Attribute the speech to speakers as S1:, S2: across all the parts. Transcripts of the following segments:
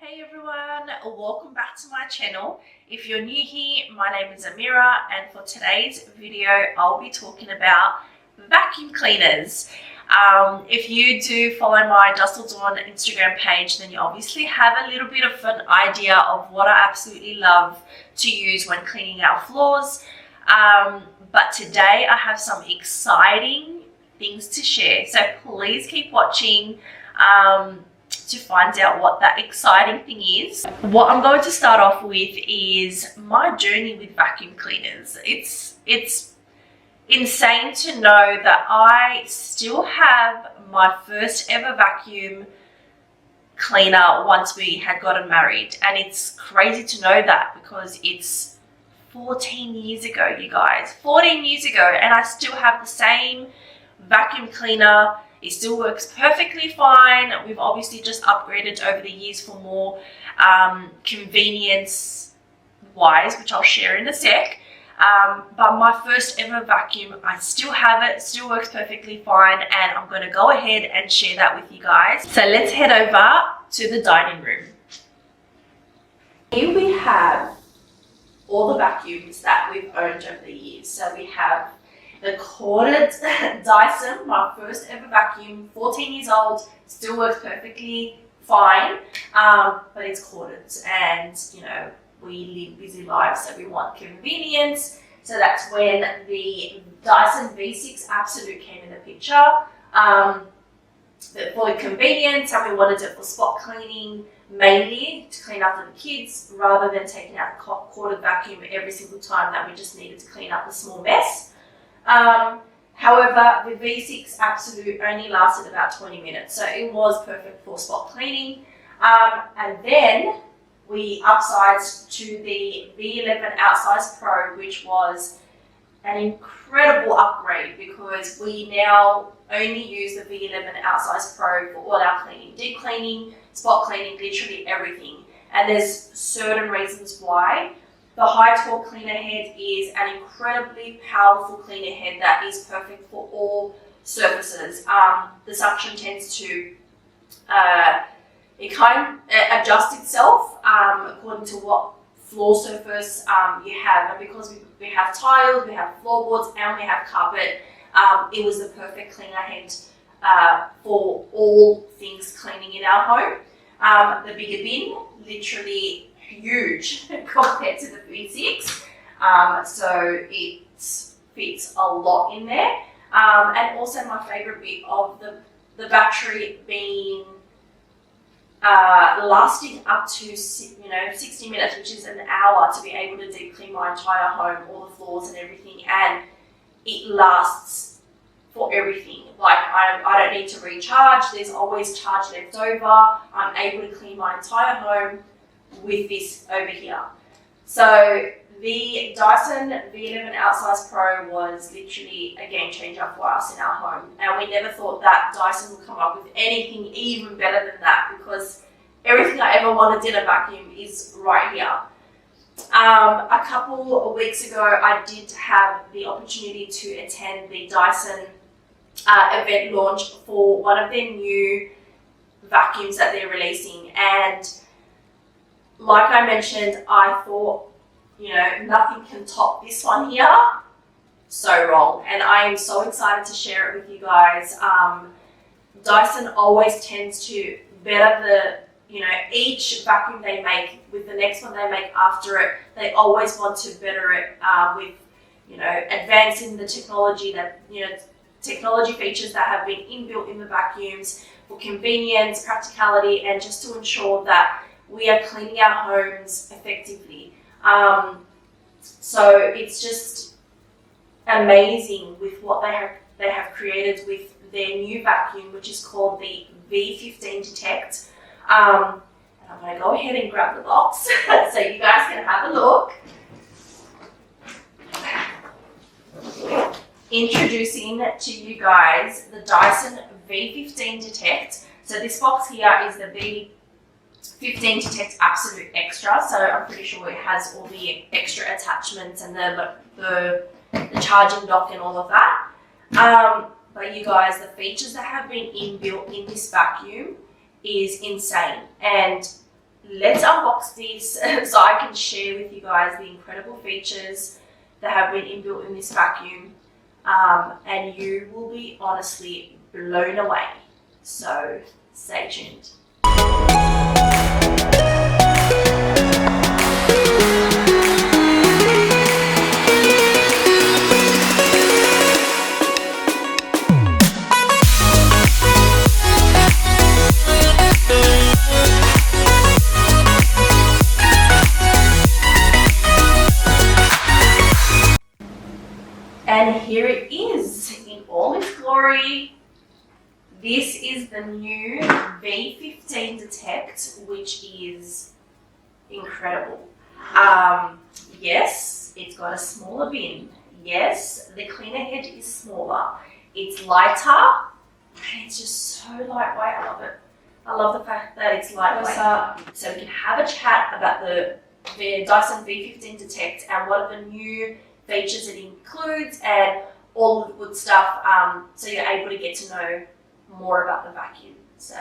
S1: Hey everyone, welcome back to my channel. If you're new here, my name is Amira, and for today's video I'll be talking about vacuum cleaners. If you do follow my 𝐒𝐿𝐷 Instagram page, then you obviously have a little bit of an idea of what I absolutely love to use when cleaning our floors. But today I have some exciting things to share, so please keep watching to find out what that exciting thing is. What I'm going to start off with is my journey with vacuum cleaners. It's insane to know that I still have my first ever vacuum cleaner once we had gotten married, and it's crazy to know that because it's 14 years ago, you guys. 14 years ago, and I still have the same vacuum cleaner. It still works perfectly fine. We've obviously just upgraded over the years for more convenience wise, which I'll share in a sec. But my first ever vacuum, I still have it, still works perfectly fine, and I'm going to go ahead and share that with you guys. So let's head over to the dining room. Here we have all the vacuums that we've owned over the years. So we have the corded Dyson, my first ever vacuum, 14 years old, still works perfectly fine, but it's corded, and you know, we live busy lives, so we want convenience. So that's when the Dyson V6 Absolute came in the picture. For convenience, and we wanted it for spot cleaning, mainly to clean after the kids, rather than taking out the corded vacuum every single time that we just needed to clean up a small mess. However, the V6 Absolute only lasted about 20 minutes, so it was perfect for spot cleaning. And then we upsized to the V11 Outsize Pro, which was an incredible upgrade because we now only use the V11 Outsize Pro for all our cleaning, deep cleaning, spot cleaning, literally everything. And there's certain reasons why. The high torque cleaner head is an incredibly powerful cleaner head that is perfect for all surfaces. The suction tends to, it kind of adjusts itself according to what floor surface you have. And because we have tiles, we have floorboards, and we have carpet, it was the perfect cleaner head for all things cleaning in our home. The bigger bin, literally huge compared to the V6, so it fits a lot in there, and also my favorite bit of the battery being lasting up to 60 minutes, which is an hour, to be able to deep clean my entire home, all the floors and everything, and it lasts for everything. Like I don't need to recharge, there's always charge left over. I'm able to clean my entire home with this over here. So the Dyson V11 Outsize Pro was literally a game changer for us in our home, and we never thought that Dyson would come up with anything even better than that, because everything I ever wanted in a vacuum is right here. A couple of weeks ago I did have the opportunity to attend the Dyson event launch for one of their new vacuums that they're releasing, and like I mentioned, I thought, nothing can top this one here. So wrong. And I am so excited to share it with you guys. Dyson always tends to better each vacuum they make with the next one they make after it. They always want to better it with, advancing the technology that, technology features that have been inbuilt in the vacuums for convenience, practicality, and just to ensure that we are cleaning our homes effectively. So it's just amazing with what they have created with their new vacuum, which is called the V15 Detect. And I'm going to go ahead and grab the box so you guys can have a look. Introducing to you guys the Dyson V15 Detect. So this box here is the V15 Detect Absolute Extra, so I'm pretty sure it has all the extra attachments and the charging dock and all of that. But you guys, the features that have been inbuilt in this vacuum is insane, and let's unbox this so I can share with you guys the incredible features that have been inbuilt in this vacuum, and you will be honestly blown away. So stay tuned. And here it is in all its glory. This is the new V15 Detect, which is incredible. Yes, it's got a smaller bin. Yes, the cleaner head is smaller. It's lighter, and it's just so lightweight. I love it. I love the fact that it's lightweight. So we can have a chat about the Dyson V15 Detect and what are the new features it includes and all the good stuff, so you're able to get to know more about the vacuum. So,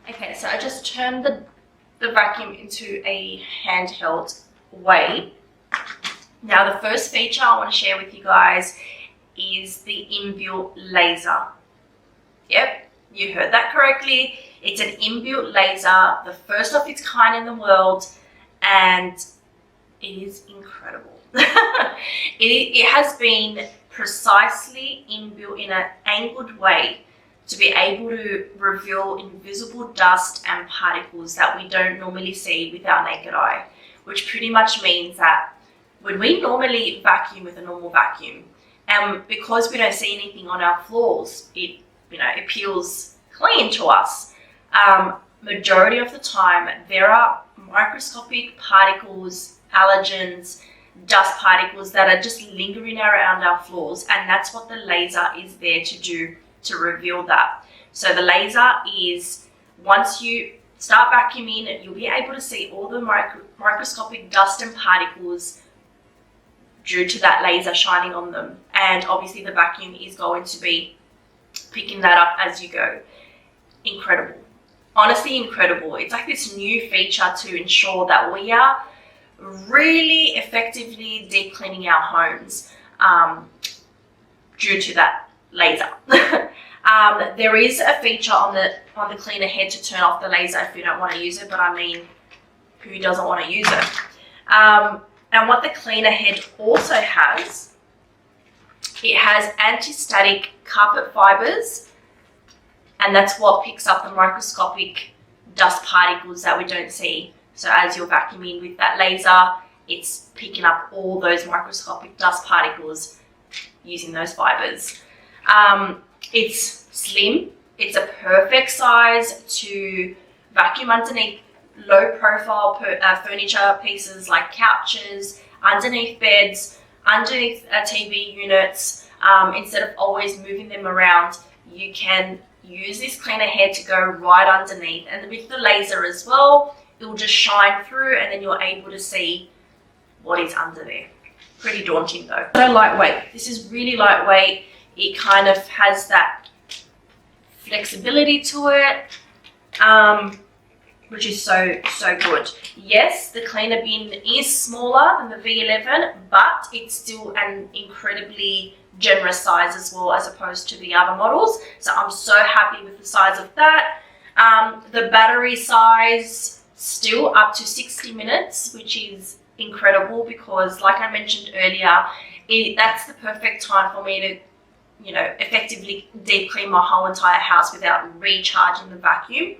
S1: okay, so I just turned the vacuum into a handheld way. Now the first feature I want to share with you guys is the inbuilt laser. Yep, you heard that correctly. It's an inbuilt laser, the first of its kind in the world, and it is incredible. It has been precisely inbuilt in an angled way to be able to reveal invisible dust and particles that we don't normally see with our naked eye, which pretty much means that when we normally vacuum with a normal vacuum, and because we don't see anything on our floors, it feels clean to us. Majority of the time, there are microscopic particles, allergens, dust particles that are just lingering around our floors, and that's what the laser is there to do, to reveal that. So the laser is, once you start vacuuming, you'll be able to see all the microscopic dust and particles due to that laser shining on them, and obviously the vacuum is going to be picking that up as you go. Incredible, honestly incredible. It's like this new feature to ensure that we are really effectively deep cleaning our homes due to that laser. There is a feature on the cleaner head to turn off the laser if you don't want to use it, but I mean, who doesn't want to use it? And what the cleaner head also has, it has anti-static carpet fibers, and that's what picks up the microscopic dust particles that we don't see. So as you're vacuuming with that laser, it's picking up all those microscopic dust particles using those fibers. It's slim. It's a perfect size to vacuum underneath low profile furniture pieces like couches, underneath beds, underneath TV units. Instead of always moving them around, you can use this cleaner head to go right underneath. And with the laser as well, it will just shine through, and then you're able to see what is under there. Pretty daunting though. So lightweight. This is really lightweight. It kind of has that flexibility to it, which is so good. Yes, the cleaner bin is smaller than the V11, but it's still an incredibly generous size as well, as opposed to the other models. So I'm so happy with the size of that. The battery size, still up to 60 minutes, which is incredible because, like I mentioned earlier, that's the perfect time for me to, effectively deep clean my whole entire house without recharging the vacuum.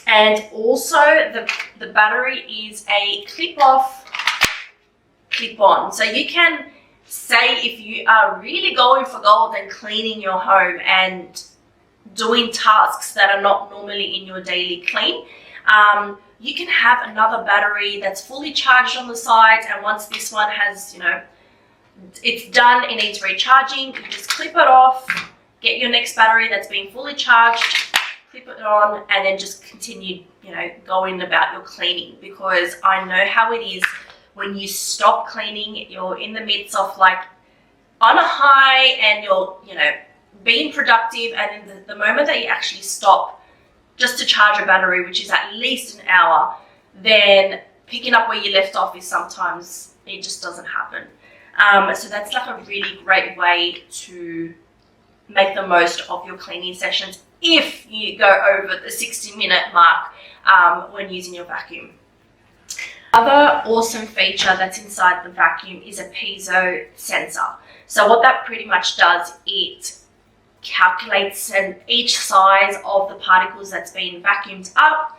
S1: And also the battery is a clip-off, clip-on. So you can say if you are really going for gold and cleaning your home and doing tasks that are not normally in your daily clean, you can have another battery that's fully charged on the side, and once this one has, it's done, it needs recharging, you just clip it off, get your next battery that's been fully charged, clip it on, and then just continue, going about your cleaning. Because I know how it is when you stop cleaning, you're in the midst of like on a high and you're, being productive, and in the moment that you actually stop, just to charge a battery, which is at least an hour, then picking up where you left off is sometimes, it just doesn't happen. So that's like a really great way to make the most of your cleaning sessions if you go over the 60-minute mark when using your vacuum. Other awesome feature that's inside the vacuum is a piezo sensor. So what that pretty much does, it calculates each size of the particles that's been vacuumed up,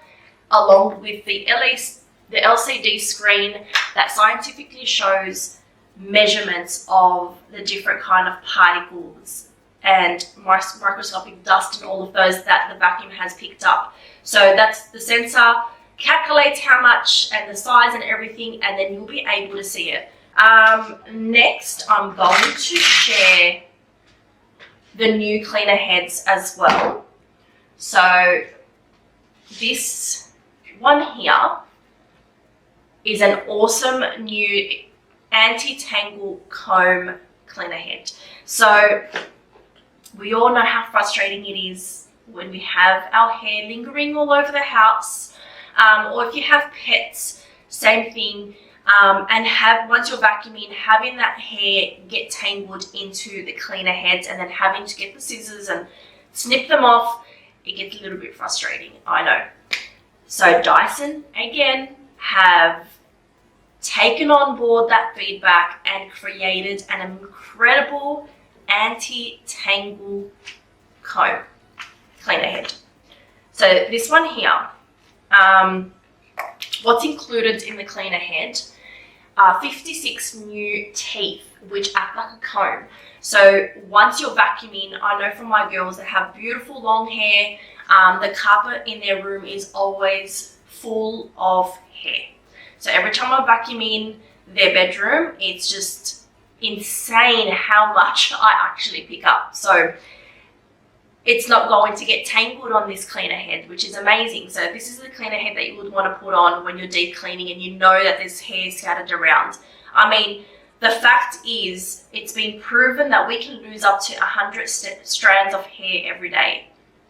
S1: along with the LCD screen that scientifically shows measurements of the different kind of particles and microscopic dust and all of those that the vacuum has picked up. So that's the sensor, calculates how much and the size and everything, and then you'll be able to see it. Next, I'm going to share the new cleaner heads as well. So this one here is an awesome new anti-tangle comb cleaner head. So we all know how frustrating it is when we have our hair lingering all over the house, or if you have pets, same thing. And once you're vacuuming, having that hair get tangled into the cleaner heads and then having to get the scissors and snip them off, it gets a little bit frustrating, I know. So Dyson, again, have taken on board that feedback and created an incredible anti-tangle comb cleaner head. So this one here, what's included in the cleaner head are 56 new teeth which act like a comb. So once you're vacuuming, I know from my girls that have beautiful long hair, the carpet in their room is always full of hair. So every time I vacuum in their bedroom, it's just insane how much I actually pick up. So it's not going to get tangled on this cleaner head, which is amazing. So this is the cleaner head that you would want to put on when you're deep cleaning and you know that there's hair scattered around. I mean, the fact is, it's been proven that we can lose up to 100 strands of hair every day.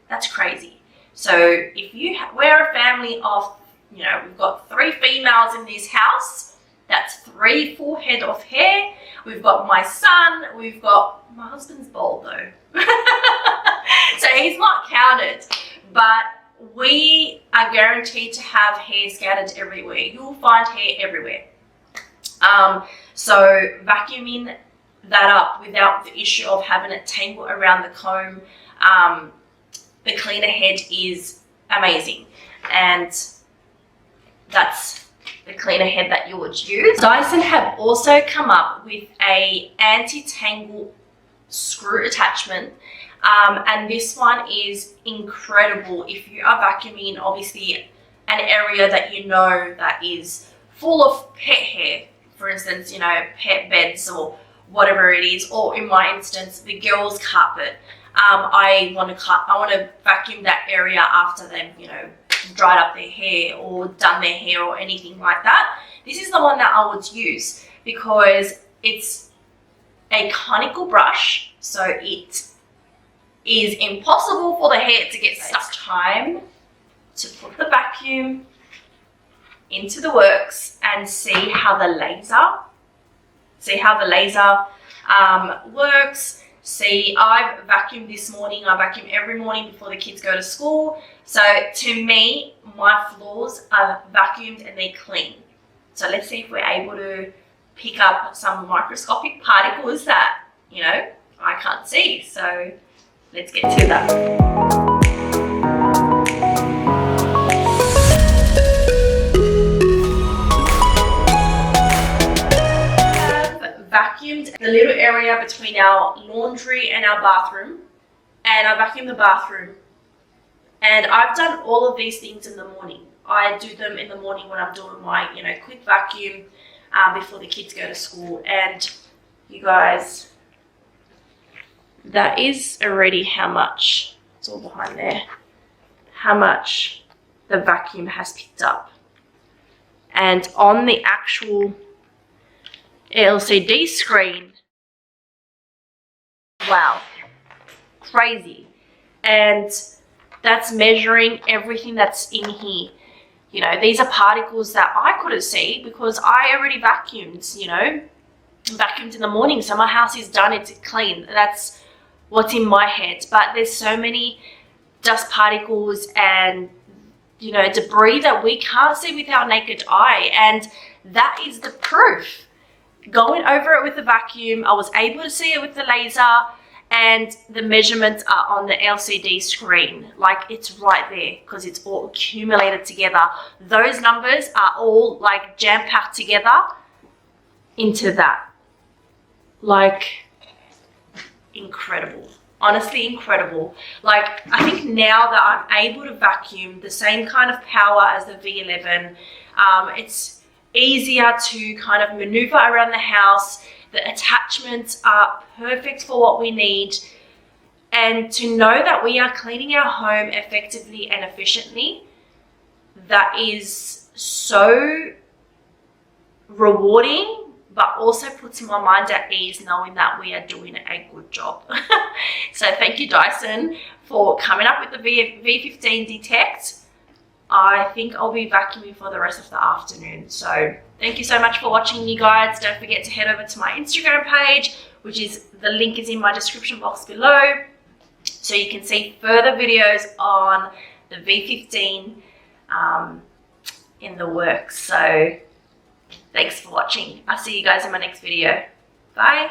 S1: That's crazy. So if we're a family of, we've got 3 females in this house, that's 3 full head of hair. We've got my son, my husband's bald though. So he's not counted, but we are guaranteed to have hair scattered everywhere. You'll find hair everywhere. So vacuuming that up without the issue of having it tangle around the comb, the cleaner head is amazing. And that's the cleaner head that you would use. Dyson have also come up with a anti-tangle screw attachment, and this one is incredible if you are vacuuming obviously an area that you know that is full of pet hair, for instance, pet beds or whatever it is, or in my instance the girls' carpet. I want to vacuum that area after they've dried up their hair or done their hair or anything like that. This is the one that I would use because it's a conical brush, so it is impossible for the hair to get stuck. Time to put the vacuum into the works and see how the laser works. See, I've vacuumed this morning. I vacuum every morning before the kids go to school. So to me, my floors are vacuumed and they're clean. So let's see if we're able to pick up some microscopic particles that, I can't see. So let's get to that. Vacuumed the little area between our laundry and our bathroom, and I vacuumed the bathroom, and I've done all of these things in the morning. I do them in the morning when I'm doing my quick vacuum before the kids go to school. And you guys, that is already how much, it's all behind there, how much the vacuum has picked up. And on the actual LCD screen, wow, crazy. And that's measuring everything that's in here. You know, these are particles that I couldn't see because I already vacuumed, you know, vacuumed in the morning. So my house is done, it's clean. That's what's in my head. But there's so many dust particles and, you know, debris that we can't see with our naked eye. And that is the proof. Going over it with the vacuum, I was able to see it with the laser, and the measurements are on the LCD screen. Like, it's right there because it's all accumulated together. Those numbers are all like jam-packed together into that. Like, incredible. Honestly, incredible. Like, I think now that I'm able to vacuum the same kind of power as the V11, it's easier to kind of maneuver around the house. The attachments are perfect for what we need. And to know that we are cleaning our home effectively and efficiently, that is so rewarding, but also puts my mind at ease knowing that we are doing a good job. So thank you, Dyson, for coming up with the V15 Detect. I think I'll be vacuuming for the rest of the afternoon. So thank you so much for watching, you guys. Don't forget to head over to my Instagram page, which is, the link is in my description box below, so you can see further videos on the V15 in the works. So thanks for watching. I'll see you guys in my next video. Bye.